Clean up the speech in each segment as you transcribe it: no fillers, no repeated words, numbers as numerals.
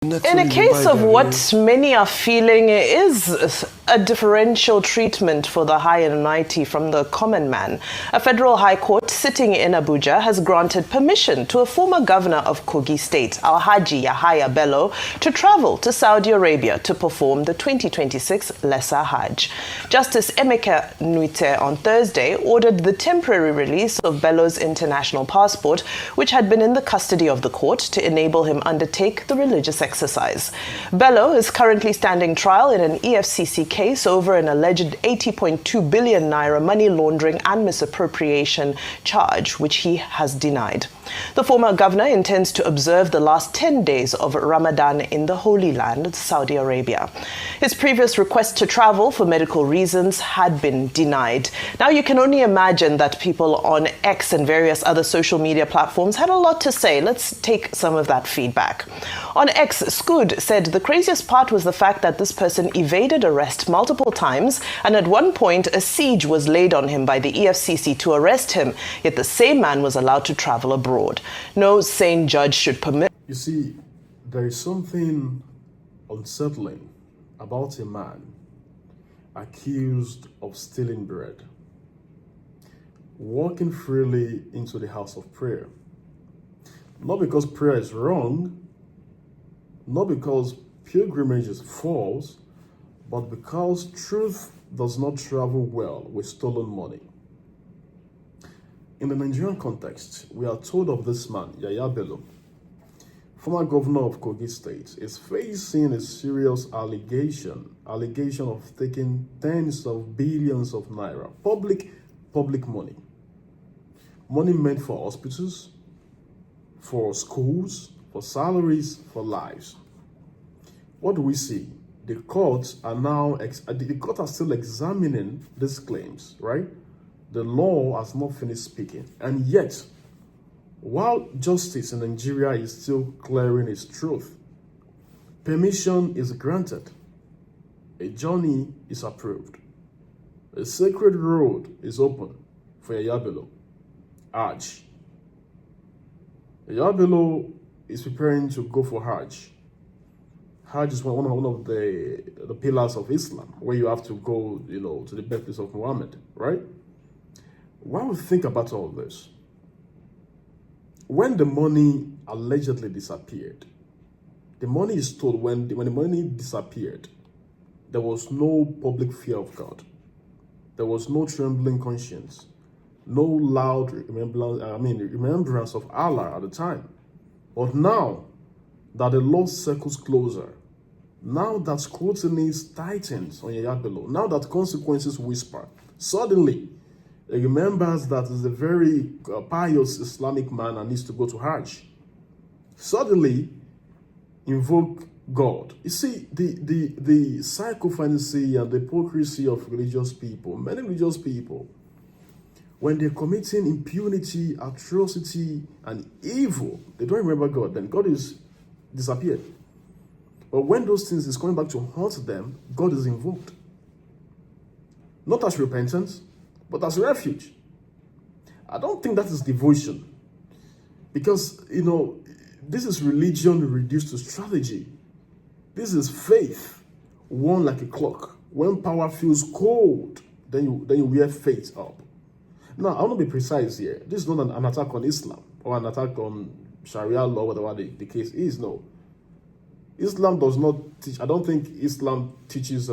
In a case of what many are feeling is a differential treatment for the high and mighty from the common man, a federal high court sitting in Abuja has granted permission to a former governor of Kogi State, Hajj Yahaya Bello, to travel to Saudi Arabia to perform the 2026 Lesser Hajj. Justice Emeka Nwite on Thursday ordered the temporary release of Bello's international passport, which had been in the custody of the court, to enable him undertake the religious exercise. Bello is currently standing trial in an EFCC case over an alleged 80.2 billion naira money laundering and misappropriation charge, which he has denied. The former governor intends to observe the last 10 days of Ramadan in the Holy Land, Saudi Arabia. His previous request to travel for medical reasons had been denied. Now you can only imagine that people on X and various other social media platforms had a lot to say. Let's take some of that feedback. On X, Scood said the craziest part was the fact that this person evaded arrest multiple times, and at one point a siege was laid on him by the EFCC to arrest him, yet the same man was allowed to travel abroad. No sane judge should permit. You see, there is something unsettling about a man accused of stealing bread, walking freely into the house of prayer. Not because prayer is wrong, not because pilgrimage is false, but because truth does not travel well with stolen money. In the Nigerian context, we are told of this man, Yahaya Bello, former governor of Kogi State, is facing a serious allegation of taking tens of billions of naira, public money meant for hospitals, for schools, for salaries, for lives. What do we see? The courts are still examining these claims, right? The law has not finished speaking. And yet, while justice in Nigeria is still clearing its truth, permission is granted. A journey is approved. A sacred road is open for Yahaya Bello, Hajj. Yahaya Bello is preparing to go for Hajj. Hajj is one of the pillars of Islam, where you have to go, to the birthplace of Muhammad, right? When we think about all this, when the money allegedly disappeared, the money is told when the money disappeared, there was no public fear of God. There was no trembling conscience, no loud remembrance of Allah at the time. But now that the law circles closer, now that scrutiny tightens on Yahaya Bello, now that consequences whisper, suddenly he remembers that he's a very pious Islamic man and needs to go to Hajj. Suddenly invoke God. You see, the psychophantasy and the hypocrisy of religious people, many religious people, when they're committing impunity, atrocity, and evil, they don't remember God. Then God is disappeared. But when those things is coming back to haunt them, God is invoked. Not as repentance, but as refuge. I don't think that is devotion. Because, this is religion reduced to strategy. This is faith worn like a clock. When power feels cold, then you wear faith up. Now, I want to be precise here. This is not an attack on Islam or an attack on Sharia law, whatever the case is. No. Islam does not teach, I don't think Islam teaches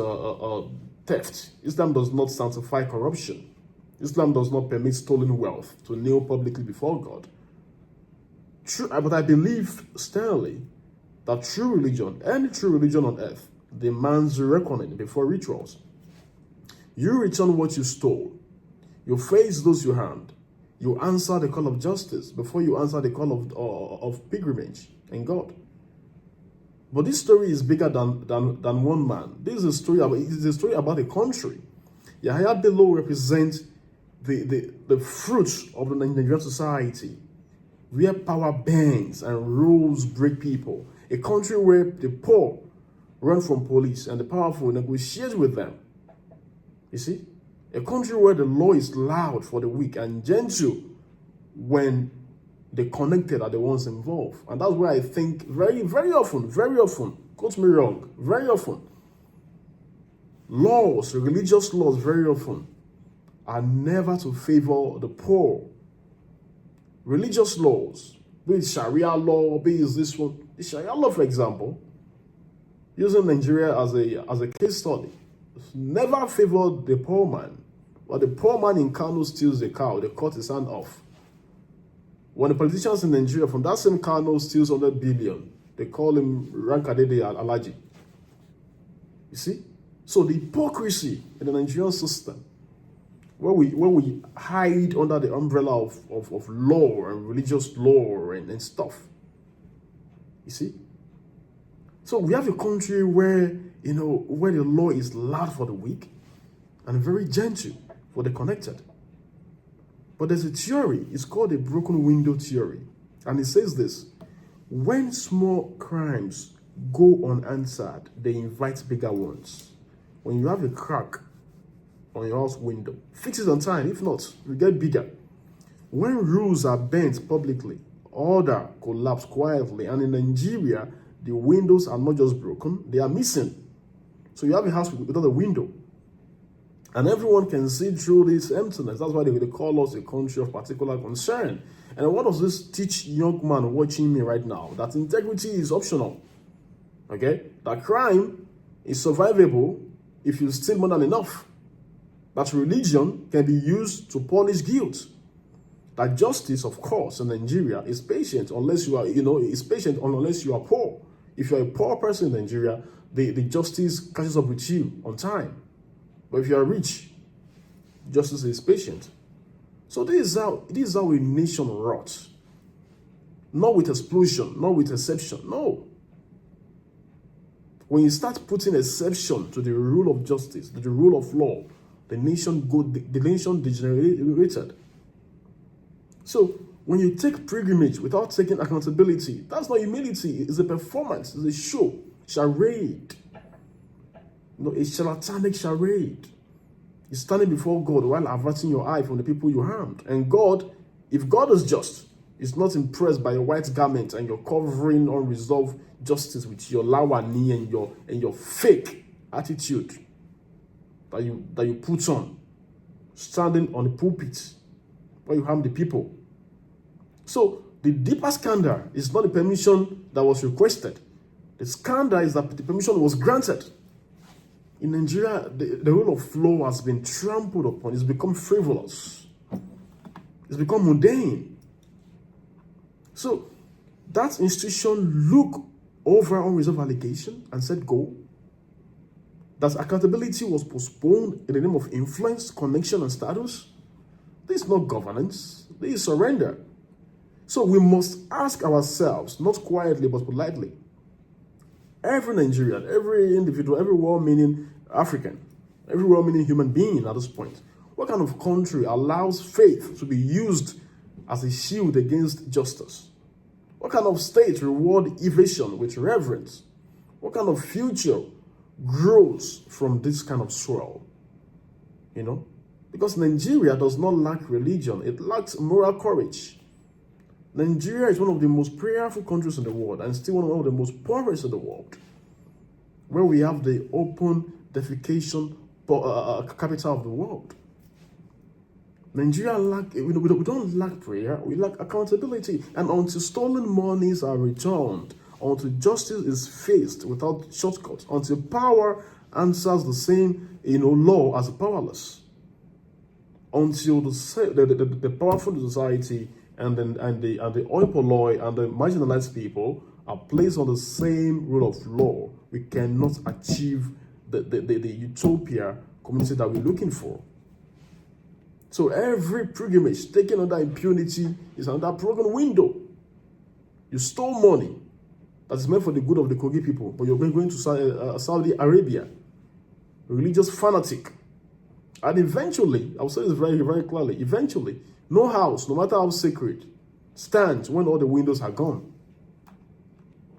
theft. Islam does not sanctify corruption. Islam does not permit stolen wealth to kneel publicly before God. But I believe sternly that true religion, any true religion on earth, demands reckoning before rituals. You return what you stole. You face those you harmed. You answer the call of justice before you answer the call of pilgrimage and God. But this story is bigger than one man. This is a story about a country. Yahaya Bello represents the fruits of the Nigerian society, where power bends and rules break people. A country where the poor run from police and the powerful negotiate with them. You see? A country where the law is loud for the weak and gentle when The connected are the ones involved. And that's where I think very often, quote me wrong, very often, laws, religious laws, very often, are never to favor the poor. Religious laws, be it Sharia law, be it this one. The Sharia law, for example, using Nigeria as a case study, never favored the poor man. But the poor man in Kano steals a cow, they cut his hand off. When the politicians in Nigeria from that same Kano steals 100 billion, they call him Rankadede Alaji. You see? So the hypocrisy in the Nigerian system, where we hide under the umbrella of law and religious law and stuff. You see? So we have a country where, where the law is loud for the weak and very gentle for the connected. But there's a theory, it's called the broken window theory. And it says this: when small crimes go unanswered, they invite bigger ones. When you have a crack on your house window, fix it on time. If not, you get bigger. When rules are bent publicly, order collapse quietly. And in Nigeria, the windows are not just broken, they are missing. So you have a house without a window. And everyone can see through this emptiness. That's why they call us a country of particular concern. And what does this teach young man watching me right now? That integrity is optional. Okay? That crime is survivable if you steal more than enough. That religion can be used to polish guilt. That justice, of course, in Nigeria is patient unless you are, is patient unless you are poor. If you're a poor person in Nigeria, the justice catches up with you on time. But if you are rich, justice is patient. So this is how a nation rots. Not with explosion, not with exception. No. When you start putting exception to the rule of justice, to the rule of law, the nation degenerated. So when you take pilgrimage without taking accountability, that's not humility. It's a performance. It's a show, charade. A charlatanic charade. You're standing before God while averting your eye from the people you harmed. And God, if God is just, is not impressed by your white garment and your covering unresolved justice with your lawani and your fake attitude that you put on, standing on the pulpit where you harm the people. So the deeper scandal is not the permission that was requested. The scandal is that the permission was granted. In Nigeria, the rule of law has been trampled upon. It's become frivolous. It's become mundane. So that institution looked over unresolved allegation and said go. That accountability was postponed in the name of influence, connection, and status. This is not governance. This is surrender. So we must ask ourselves, not quietly but politely, every Nigerian, every individual, every well-meaning African, every well-meaning human being at this point, what kind of country allows faith to be used as a shield against justice? What kind of state reward evasion with reverence? What kind of future grows from this kind of swirl? Because Nigeria does not lack religion, it lacks moral courage. Nigeria is one of the most prayerful countries in the world and still one of the most poorest in the world, where we have the open defecation capital of the world. Nigeria we don't lack prayer, we lack accountability. And until stolen monies are returned, until justice is faced without shortcuts, until power answers the same law as the powerless, until the powerful in society and the oil polloi and the marginalized people are placed on the same rule of law, we cannot achieve the utopia community that we're looking for. So every pilgrimage taken under impunity is another broken window. You stole money that is meant for the good of the Kogi people, but you're going to Saudi Arabia, a religious fanatic. And eventually, I'll say this very, very clearly, eventually, no house, no matter how sacred, stands when all the windows are gone.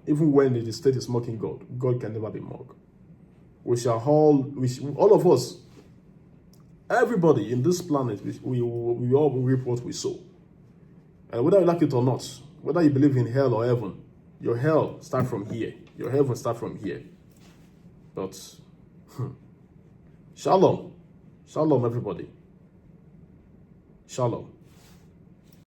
Even when the state is mocking God, God can never be mocked. All of us, everybody in this planet, we all reap what we sow. And whether you like it or not, whether you believe in hell or heaven, your hell start from here. Your heaven start from here. But shalom. Shalom, everybody. Shalom.